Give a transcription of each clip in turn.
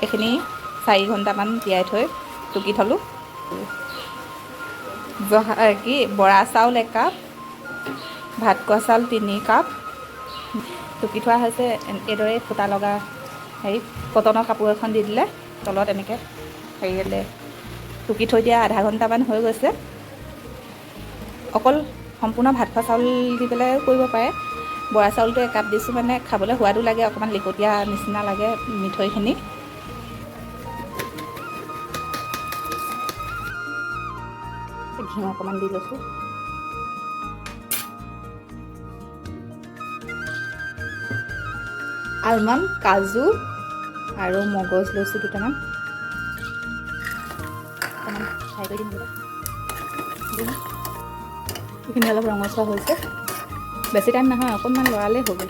এইখিনি 4 ঘণ্টামান তিয়াই থৈ টুকি থলোঁ। বৰা চাউল 1 কাপ, ভাত কোৱা চাউল 3 কাপ টুকি থোৱা হৈছে। এইদৰে ফুটা লগা কটনৰ কাপোৰ এখন দি দিলে তলত এনেকৈ হেৰিলে টুকি থৈ দিয়া আধা ঘণ্টামান হৈ গৈছে। অকল সম্পূৰ্ণ ভাত খোৱা চাউল দি পেলাই কৰিব পাৰে। বৰা চাউলটো 1 কাপ দিছোঁ, মানে খাবলৈ সোৱাদো লাগে, অকণমান লিকটীয়া নিচিনা লাগে মিঠৈখিনি। ঘিউ অকণমান দি লৈছোঁ। আলমণ্ড, কাজু আৰু মগজ লৈছোঁ দুটামান। অকণমান ফ্ৰাই কৰি দিম। এইখিনি অলপ ৰঙচুৱা হৈছে, বেছি টাইম নহয়, অকণমান লৰালেই হৈ গ'ল।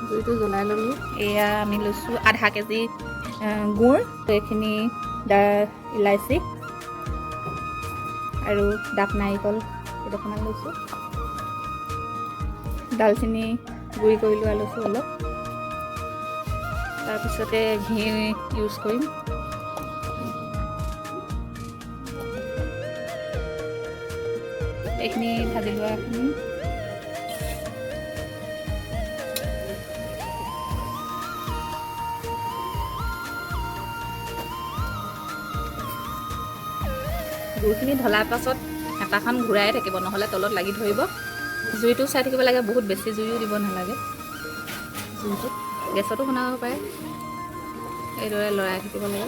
জুইটো জ্বলাই ল'লোঁ। এয়া আমি লৈছোঁ আধা কেজি গুড়, এইখিনি ইলাইচি আৰু ডাব নাৰিকল কেইটামান লৈছোঁ। ডালচেনি গুড়ি কৰি লোৱা লৈছোঁ অলপ। তাৰপিছতে ঘি ইউজ কৰিম। এইখিনি ভাজি লোৱাখিনি গুড়খিনি ঢলাৰ পাছত হেতাখন ঘূৰাই থাকিব, নহ'লে তলত লাগি ধৰিব। জুইটো চাই থাকিব লাগে, বহুত বেছি জুইও দিব নালাগে। জুইটো গেছতো বনাব পাৰে, এইদৰে লৰাই থাকিব লাগে।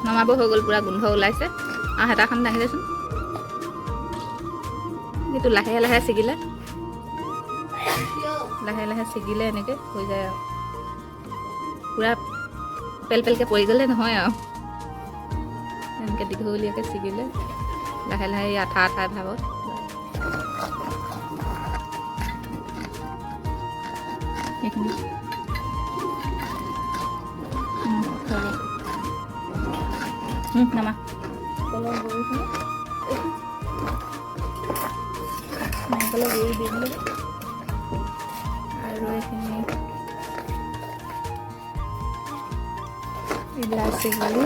নমাব হৈ গ'ল, পূৰা গোন্ধ ওলাইছে। আৰু হেতাখন দাঙি দেচোন। কিন্তু লাহে লাহে ছিগিলে এনেকৈ হৈ যায় আৰু পূৰা পেলকৈ পৰি গ'লে নহয় আৰু এনেকৈ দীঘলীয়াকৈ ছিগিলে লাহে লাহে এই আঠা আঠা ভাগত সেইখিনি নামা নাৰিকলৰ গুড়ি দি দিলোঁ আৰু এইখিনি ইলাচি গুড়ি,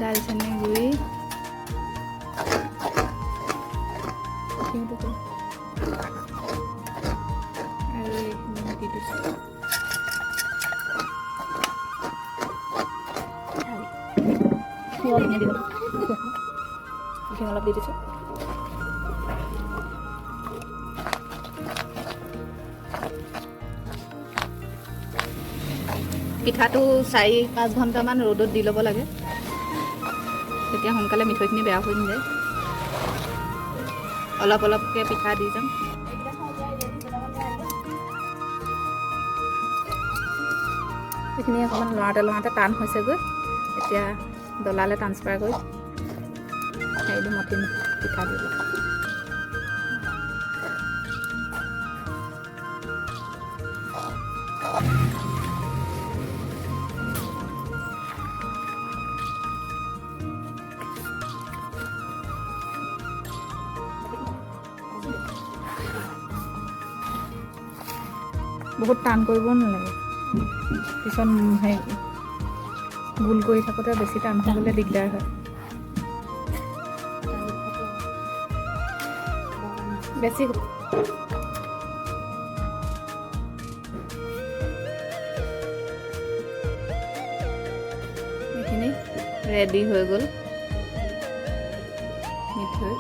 দালচেনি গুড়ি আৰু এইখিনি দি দিছোঁ। অলপ দি দিছোঁ। পিঠাটো 4-5 ঘণ্টামান ৰ'দত দি ল'ব লাগে, তেতিয়া সোনকালে মিঠৈখিনি বেয়া হৈ নাযায়। অলপ অলপকৈ পিঠা দি যাম। এইখিনি অকণমান লৰাওঁতে টান হৈছেগৈ, এতিয়া ডলালে ট্ৰান্সফাৰ কৰি হেৰি মঠিম পিঠা দিব। বহুত টান কৰিব নালাগে, পিছত হেৰি গোল কৰি থাকোঁতে বেছি টান হৈ গ'লে দিগদাৰ হয়। বেছি এইখিনি ৰেডি হৈ গ'ল মিঠৈ।